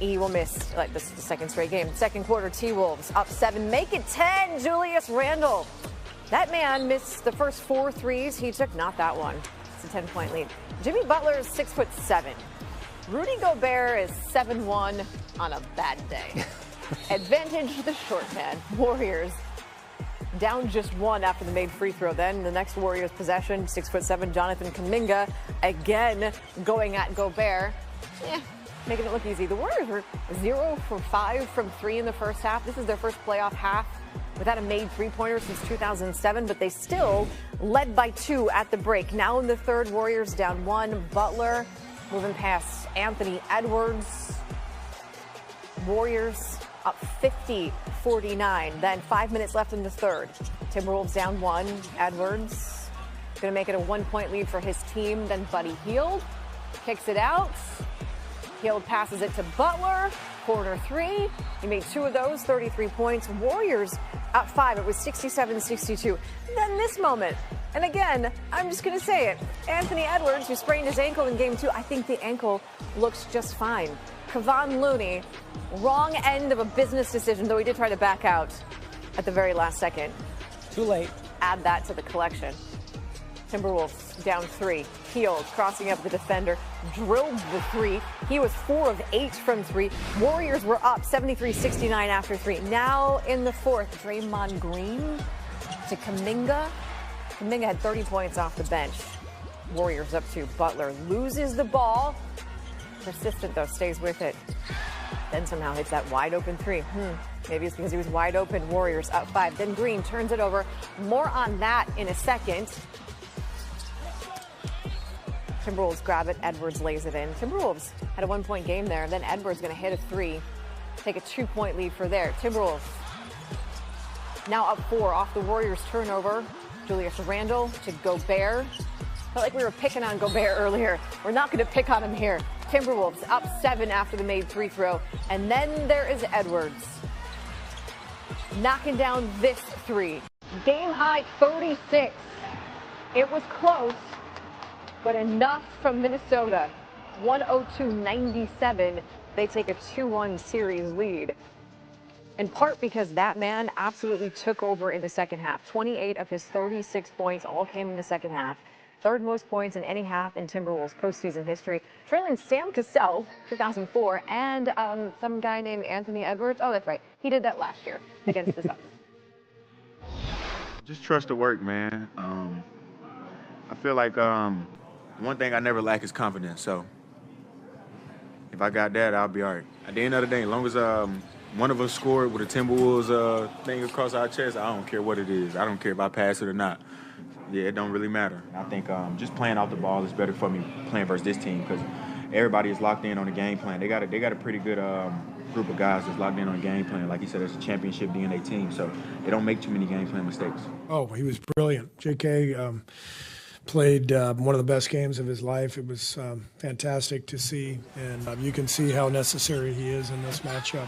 he will miss, like, this is the second straight game. Second quarter, T-Wolves up 7, make it 10. Julius Randle. That man missed the first 4 threes he took, not that one. It's a 10-point lead. Jimmy Butler is 6'7". Rudy Gobert is 7'1" on a bad day. Advantage to the short man. Warriors down just 1 after the made free throw. Then the next Warriors possession, 6'7", Jonathan Kuminga again going at Gobert. Making it look easy. The Warriors were 0 for 5 from 3 in the first half. This is their first playoff half without a made three-pointer since 2007, but they still led by 2 at the break. Now in the third, Warriors down 1. Butler moving past Anthony Edwards. Warriors up 50-49. Then 5 minutes left in the third. Timberwolves down 1. Edwards going to make it a 1-point lead for his team. Then Buddy Hield kicks it out. Hield passes it to Butler. Corner 3. He made 2 of those, 33 points. Warriors up 5. It was 67-62. Then this moment, and again, I'm just going to say it. Anthony Edwards, who sprained his ankle in game 2, I think the ankle looks just fine. Kevon Looney, wrong end of a business decision, though he did try to back out at the very last second. Too late. Add that to the collection. Timberwolves down 3. Hield crossing up the defender, drilled the 3. He was 4 of 8 from 3. Warriors were up 73-69 after 3. Now in the fourth, Draymond Green to Kuminga. Kuminga had 30 points off the bench. Warriors up 2. Butler loses the ball. Persistent, though, stays with it. Then somehow hits that wide open 3. Maybe it's because he was wide open. Warriors up 5. Then Green turns it over. More on that in a second. Timberwolves grab it. Edwards lays it in. Timberwolves had a 1-point game there. Then Edwards going to hit a 3. Take a 2-point lead for there. Timberwolves now up 4 off the Warriors turnover. Julius Randle to Gobert. Felt like we were picking on Gobert earlier. We're not going to pick on him here. Timberwolves up 7 after the made free throw. And then there is Edwards knocking down this 3. Game high 36. It was close, but enough from Minnesota. 102-97. They take a 2-1 series lead. In part because that man absolutely took over in the second half. 28 of his 36 points all came in the second half. Third most points in any half in Timberwolves postseason history. Trailing Sam Cassell, 2004, and some guy named Anthony Edwards. Oh, that's right. He did that last year against the Suns. Just trust the work, man. I feel like one thing I never lack is confidence. So if I got that, I'll be all right. At the end of the day, as long as one of us scored with a Timberwolves thing across our chest, I don't care what it is. I don't care if I pass it or not. Yeah, it don't really matter. I think just playing off the ball is better for me playing versus this team because everybody is locked in on the game plan. They got a pretty good group of guys that's locked in on the game plan. Like you said, it's a championship DNA team, so they don't make too many game plan mistakes. Oh, he was brilliant. JK played one of the best games of his life. It was fantastic to see, and you can see how necessary he is in this matchup,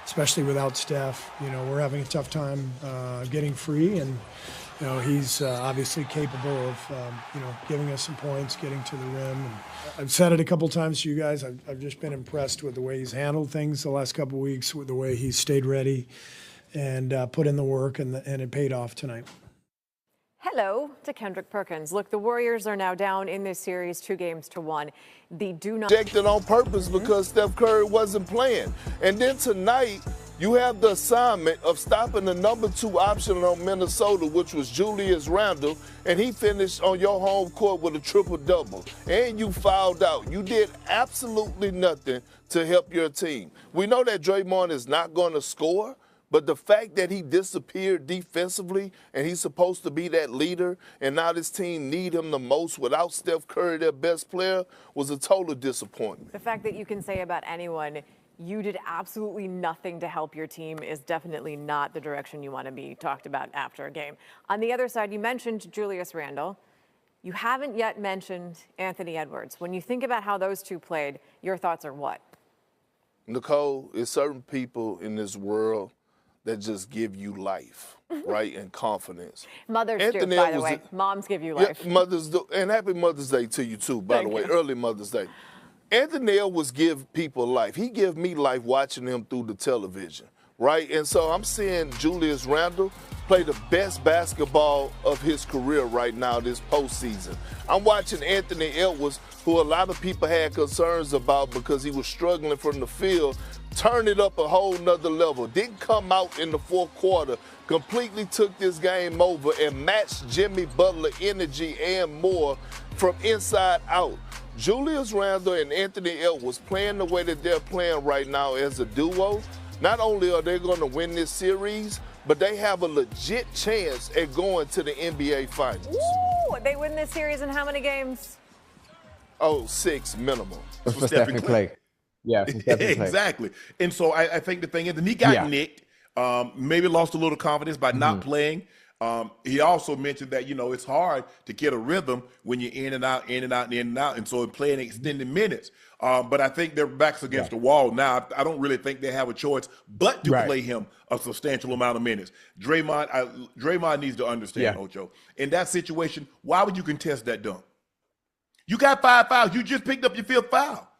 especially without Steph. You know, we're having a tough time getting free, and you know, he's obviously capable of, giving us some points, getting to the rim. And I've said it a couple times to you guys. I've just been impressed with the way he's handled things the last couple weeks, with the way he's stayed ready and put in the work, and it paid off tonight. Hello to Kendrick Perkins. Look, the Warriors are now down in this series 2-1. They do not rejected on purpose because Steph Curry wasn't playing. And then tonight, you have the assignment of stopping the number 2 option on Minnesota, which was Julius Randle, and he finished on your home court with a triple-double. And you fouled out. You did absolutely nothing to help your team. We know that Draymond is not going to score, but the fact that he disappeared defensively and he's supposed to be that leader and now this team need him the most without Steph Curry, their best player, was a total disappointment. The fact that you can say about anyone, you did absolutely nothing to help your team, is definitely not the direction you want to be talked about after a game. On the other side, you mentioned Julius Randle. You haven't yet mentioned Anthony Edwards. When you think about how those two played, your thoughts are what? Nicole, there's certain people in this world that just give you life, right, and confidence. Mothers do, by the way. Moms give you life. Yeah, mothers do. And happy Mother's Day to you, too, by the way. Early Mother's Day. Anthony Edwards give people life. He give me life watching him through the television, right? And so I'm seeing Julius Randle play the best basketball of his career right now this postseason. I'm watching Anthony Edwards, who a lot of people had concerns about because he was struggling from the field, turn it up a whole nother level. Didn't come out in the fourth quarter, completely took this game over and matched Jimmy Butler energy and more from inside out. Julius Randle and Anthony Edwards playing the way that they're playing right now as a duo, not only are they going to win this series, but they have a legit chance at going to the NBA Finals. Ooh, they win this series in how many games? Oh, 6 minimum. For Stephen Clay. Yeah, for Stephen Clay. Exactly. And so I think the thing is, and he got nicked, maybe lost a little confidence by not playing. He also mentioned that, it's hard to get a rhythm when you're in and out, in and out, and in and out. And so playing extended minutes. But I think their backs against the wall now. I don't really think they have a choice but to play him a substantial amount of minutes. Draymond needs to understand, Ocho. In that situation, why would you contest that dunk? You got 5 fouls. You just picked up your 5th foul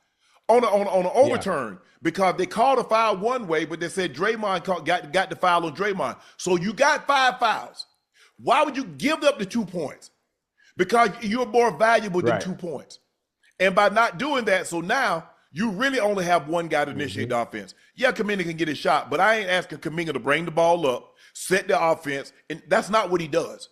on an overturn because they called a foul one way, but they said Draymond got the foul on Draymond. So you got 5 fouls. Why would you give up the 2 points? Because you're more valuable than 2 points. And by not doing that, so now you really only have one guy to initiate the offense. Yeah, Kuminga can get his shot, but I ain't asking Kuminga to bring the ball up, set the offense, and that's not what he does.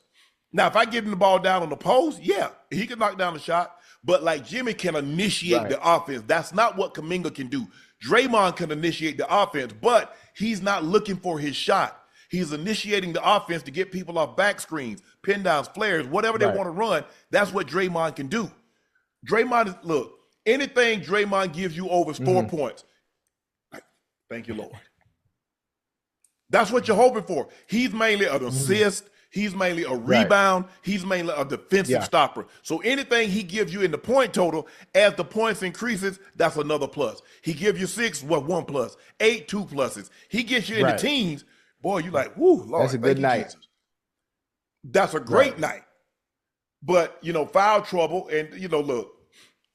Now, if I give him the ball down on the post, he can knock down the shot, but like Jimmy can initiate the offense. That's not what Kuminga can do. Draymond can initiate the offense, but he's not looking for his shot. He's initiating the offense to get people off back screens, pin downs, flares, whatever they want to run. That's what Draymond can do. Look, anything Draymond gives you over 4 points. Thank you, Lord. That's what you're hoping for. He's mainly an assist. He's mainly a rebound. He's mainly a defensive stopper. So anything he gives you in the point total, as the points increases, that's another plus. He gives you 6, 1 plus, 8, 2 pluses. He gets you in the teens. Boy, you like, whoo, Lord. That's a good night. Jesus. That's a great night. But, foul trouble. And, look,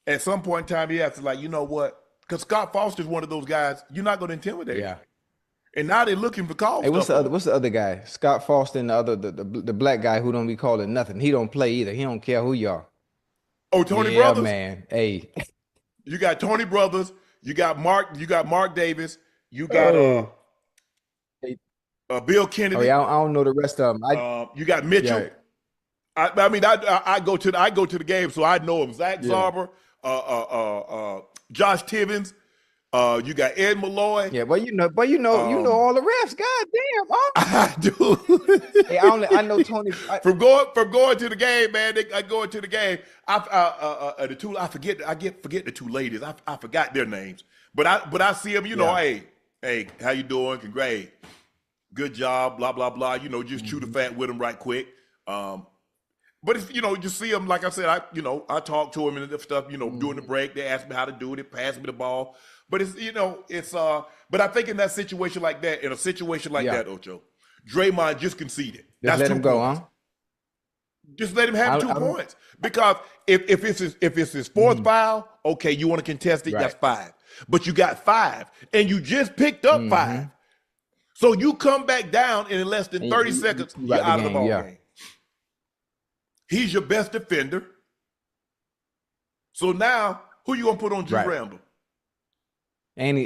at some point in time, he has to you know what? Because Scott Foster's one of those guys, you're not going to intimidate him. And now they're looking for calls. Hey, what's the other guy? Scott Foster and the black guy who don't be calling nothing. He don't play either. He don't care who you are. Oh, Tony Brothers? Man. Hey. You got Tony Brothers. You got Mark Davis. You got Bill Kennedy. Oh, yeah, I don't know the rest of them. You got Mitchell. Yeah. I go to the game, so I know him. Zach Zarber, Josh Tibbins. You got Ed Malloy. Yeah, you know all the refs. God damn, huh? I do. Hey, I know Tony. From going to the game, man. I go into the game. The two I forget the two ladies. I forgot their names, but I see them. Hey, how you doing? Congrats, good job. Blah blah blah. Just chew the fat with them right quick. But it's, you see them, like I said, I talk to them and stuff, during the break. They ask me how to do it. They pass me the ball. But but I think in that situation like that, that, Ocho, Draymond just conceded. Just let him go, huh? Just let him have 2 points. Because if it's his 4th foul, okay, you want to contest it, that's 5. But you got 5, and you just picked up 5. So you come back down, and in less than 30 seconds, you're out of the ball game. He's your best defender. So now, who you gonna put on Julius Randle? And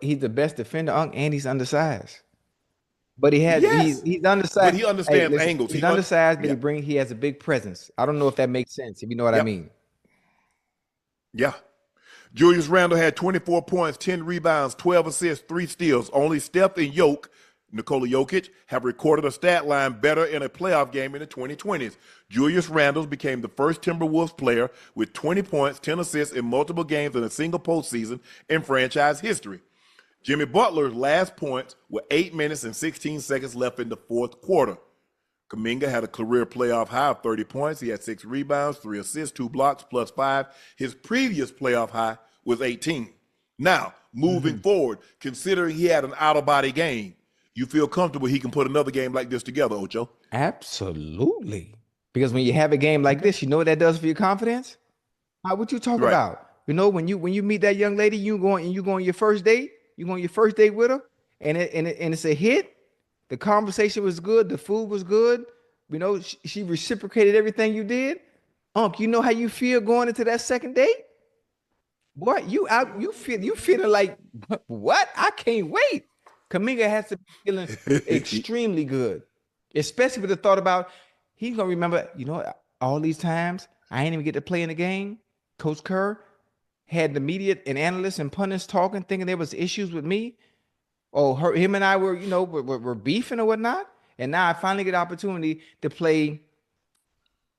he's the best defender, and he's undersized. But he's undersized. But he understands angles. He's undersized, but he has a big presence. I don't know if that makes sense, if you know what I mean. Yeah. Julius Randle had 24 points, 10 rebounds, 12 assists, 3 steals. Only Steph and Nikola Jokic have recorded a stat line better in a playoff game in the 2020s. Julius Randle became the first Timberwolves player with 20 points, 10 assists in multiple games in a single postseason in franchise history. Jimmy Butler's last points were 8 minutes and 16 seconds left in the fourth quarter. Kuminga had a career playoff high of 30 points. He had 6 rebounds, 3 assists, 2 blocks, plus 5. His previous playoff high was 18. Now, moving forward, considering he had an out-of-body game, you feel comfortable he can put another game like this together, Ocho? Absolutely. Because when you have a game like this, you know what that does for your confidence? What you talking about? You know, when you meet that young lady, you go on your first date. You go on your first date with her, and it's a hit. The conversation was good. The food was good. You know, she reciprocated everything you did. You know how you feel going into that second date? Boy, you feeling like what? I can't wait. Kaminga has to be feeling extremely good, especially with the thought about he's gonna remember, you know, all these times I ain't even get to play in the game. Coach Kerr had the media and analysts and pundits talking, thinking there was issues with me. Oh, him and I were, you know, we're beefing or whatnot. And now I finally get the opportunity to play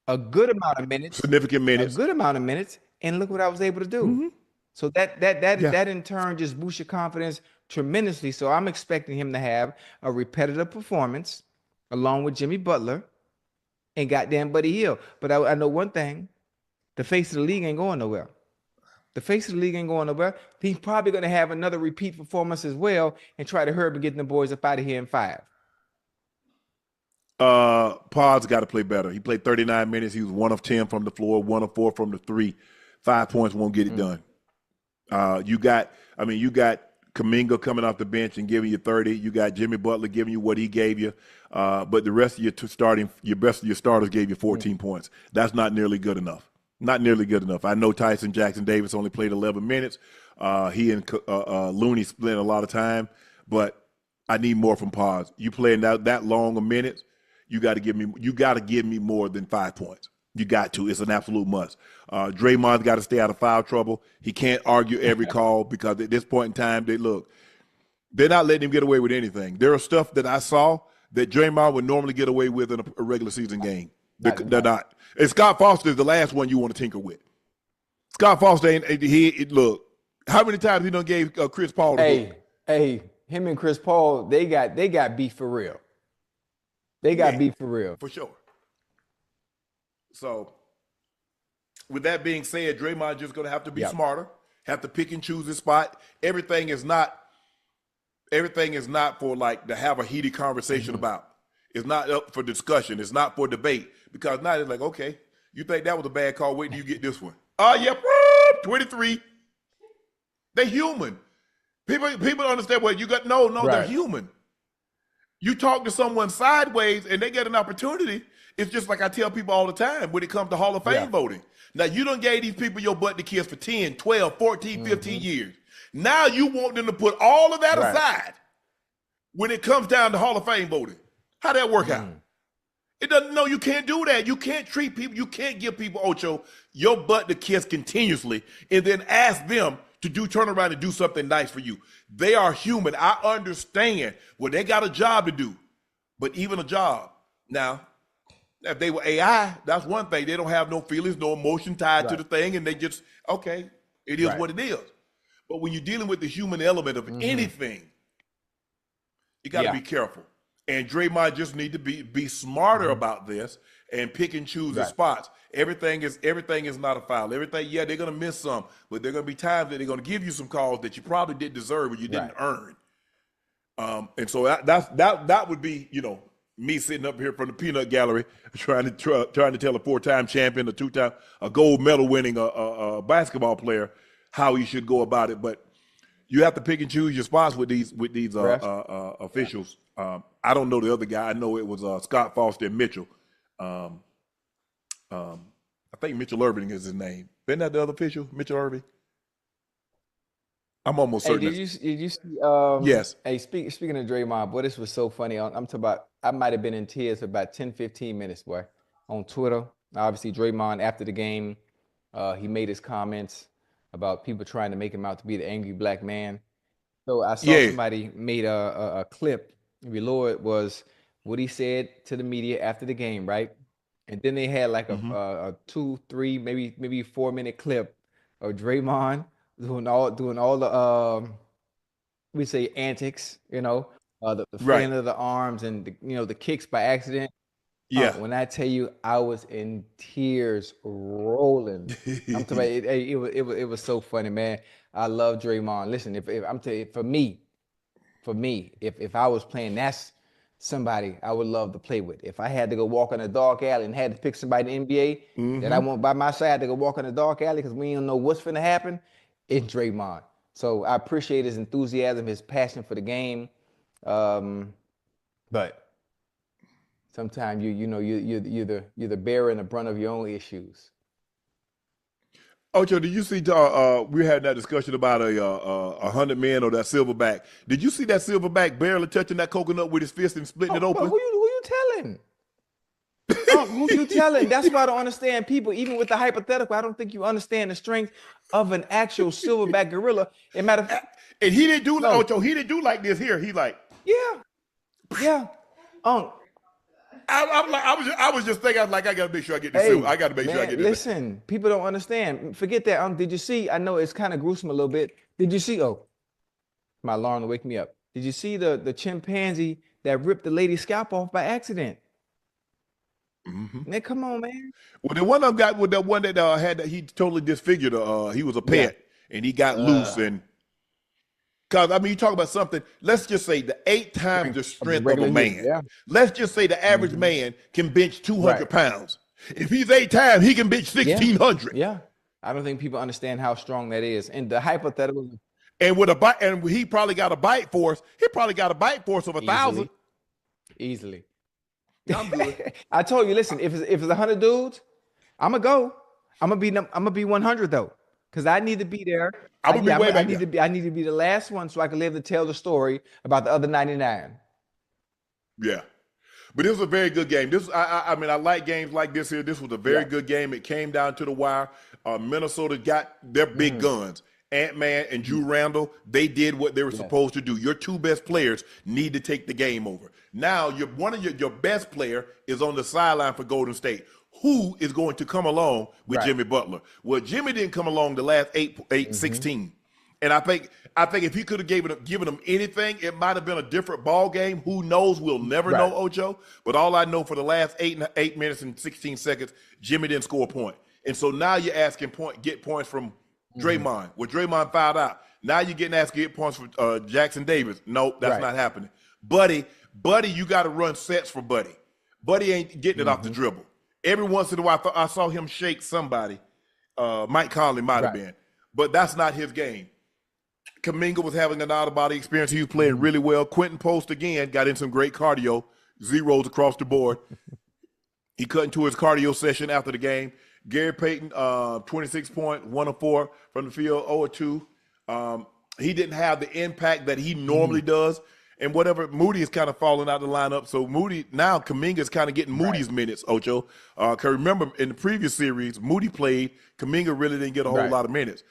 a good amount of minutes, significant minutes, a good amount of minutes, and look what I was able to do. Mm-hmm. So that in turn just boosts your confidence tremendously. So I'm expecting him to have a repetitive performance along with Jimmy Butler and goddamn Buddy Hield. But I know one thing: the face of the league ain't going nowhere. The face of the league ain't going nowhere. He's probably going to have another repeat performance as well and try to hurry up and get the boys up out of here in 5. Pod's got to play better. He played 39 minutes. He was 1 of 10 from the floor, 1 of 4 from the 3. 5 points won't get it done. You got Kuminga coming off the bench and giving you 30. You got Jimmy Butler giving you what he gave you. But the rest of your best of your starters gave you 14 points. That's not nearly good enough. Not nearly good enough. I know Tyson Jackson-Davis only played 11 minutes. He and Looney split a lot of time, but I need more from Pods. You playing that long of minutes, you got to give me more than 5 points. You got to. It's an absolute must. Draymond's got to stay out of foul trouble. He can't argue every call because at this point in time, they're not letting him get away with anything. There are stuff that I saw that Draymond would normally get away with in a regular season game. They're not. And Scott Foster is the last one you want to tinker with. Scott Foster look. How many times he done gave Chris Paul the book? Hey, him and Chris Paul, they got beef for real. They got beef for real. For sure. So, with that being said, Draymond just going to have to be smarter, have to pick and choose his spot. Everything is not for like to have a heated conversation about. It's not up for discussion. It's not for debate. Because now it's like, okay, you think that was a bad call. Wait till you get this one. 23. They're human. People understand what you got. No, right. They're human. You talk to someone sideways and they get an opportunity. It's just like I tell people all the time when it comes to Hall of Fame voting. Now, you done gave these people your butt to kiss for 10, 12, 14, 15 years. Now you want them to put all of that aside when it comes down to Hall of Fame voting. How'd that work out? It doesn't. No, you can't do that. You can't treat people. You can't give people, Ocho, your butt to kiss continuously and then ask them to turn around and do something nice for you. They are human. I understand. Well, they got a job to do, but even a job. Now, if they were AI, that's one thing. They don't have no feelings, no emotion tied to the thing, and they just, okay, it is what it is. But when you're dealing with the human element of anything, you got to be careful. And Draymond just need to be smarter about this and pick and choose his spots. Everything is not a foul. Everything, they're gonna miss some, but there are gonna be times that they're gonna give you some calls that you probably didn't deserve or you didn't earn. And so that would be, me sitting up here from the peanut gallery trying to tell a 4-time champion, a gold medal winning a basketball player how he should go about it. But you have to pick and choose your spots with these officials. I don't know the other guy. I know it was Scott Foster and Mitchell. I think Mitchell Irving is his name. Isn't that the other official, Mitchell Irving? I'm almost certain. Did you see? Yes. Hey, speaking of Draymond, boy, this was so funny. I'm talking about. I might have been in tears for about 10, 15 minutes, boy, on Twitter. Obviously, Draymond after the game, he made his comments about people trying to make him out to be the angry black man. So I saw somebody made a clip. Below it was what he said to the media after the game, right? And then they had like a 2, 3, maybe 4-minute clip of Draymond doing all the we say antics, the flailing of the arms and the kicks by accident. When I tell you, I was in tears rolling. I'm talking about it was so funny, man. I love Draymond. Listen, if I'm telling you, for me, if I was playing, that's somebody I would love to play with. If I had to go walk in a dark alley and had to pick somebody in the NBA that I want by my side to go walk in a dark alley because we don't know what's finna happen, it's Draymond. So I appreciate his enthusiasm, his passion for the game. But sometimes you're the bearer and the brunt of your own issues. Ocho, did you see? We had that discussion about 100 men or that silverback. Did you see that silverback barely touching that coconut with his fist and splitting it open? Who you telling? Who you telling? That's why I don't understand people. Even with the hypothetical, I don't think you understand the strength of an actual silverback gorilla. And matter of fact, and he didn't do Ocho. He didn't do like this here. He like, yeah. I was just thinking, I was like, I gotta make sure I get this. I gotta make sure I get this. Listen, people don't understand. Forget that. Did you see? I know it's kind of gruesome a little bit. Did you see? Oh, my alarm to wake me up. Did you see the chimpanzee that ripped the lady's scalp off by accident? Man, come on, man. Well, the one I've got with that one that had that he totally disfigured. He was a pet and he got loose and. Because, I mean, you talk about something, let's just say the 8 times the strength of a man. Yeah. Let's just say the average man can bench 200 pounds. If he's 8 times, he can bench 1,600. Yeah. I don't think people understand how strong that is. And the hypothetical. And with a bite, and he probably got a bite force. He probably got a bite force of 1,000. Easily. I'm good. I told you, listen, if it's 100 dudes, I'm going to go. I'm going to be 100, though. Because I need to be there. I need to be the last one so I can live to tell the story about the other 99. Yeah. But it was a very good game. I mean, I like games like this here. This was a very good game. It came down to the wire. Minnesota got their big guns. Ant-Man and Drew Randall, they did what they were supposed to do. Your 2 best players need to take the game over. Now, one of your best player is on the sideline for Golden State. Who is going to come along with Jimmy Butler? Well, Jimmy didn't come along the last 16. And I think if he could have given them anything, it might have been a different ball game. Who knows? We'll never know, Ocho. But all I know for the last 8 minutes and 16 seconds, Jimmy didn't score a point. And so now you're asking get points from Draymond. Well, Draymond fouled out. Now you're getting asked to get points from Jackson Davis. Nope, that's not happening. Buddy, you got to run sets for Buddy. Buddy ain't getting it off the dribble. Every once in a while, I saw him shake somebody. Mike Conley might have been. But that's not his game. Kuminga was having an out-of-body experience. He was playing really well. Quentin Post, again, got in some great cardio. Zeros across the board. He cut into his cardio session after the game. Gary Payton, 26 points, 1 of 4 from the field, 0 of 2. He didn't have the impact that he normally does. And whatever, Moody is kind of falling out of the lineup. So Kuminga is kind of getting Moody's minutes, Ocho. Because remember, in the previous series, Moody played. Kuminga really didn't get a whole lot of minutes.